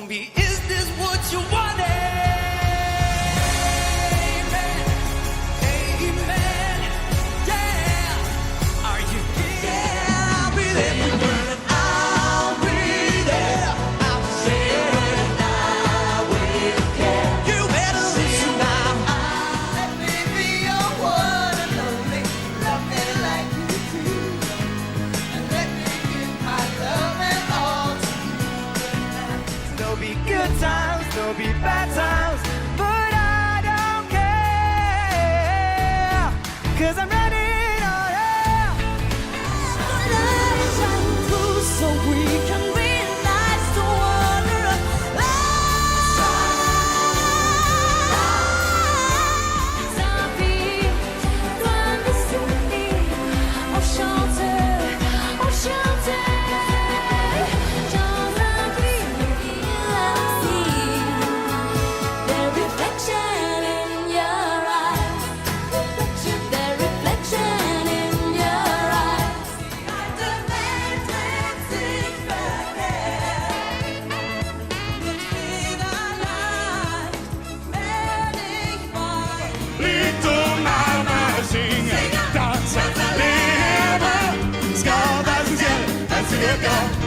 Zombie, is this what you wanted? Amen. Amen. Yeah. Are you here? Yeah, I'll be there. Every word I'll be there. I'll say it. I will care. You better listen now. Let me be your one and only. Love me like you do. And let me give my love and all to you. There'll be good times, there'll be bad times, but I don't care, 'cause I'm ready, oh yeah. Let it shine through so we can realize the wonder of love. Zombie, run the city, oh shelter, oh shelter. Zombie, see their reflection in your eyes, their reflection in your eyes. The matrix is burning, between our lives, burning fire. Little mama sing, dansa, leva, skadar sig själv, den ser jag.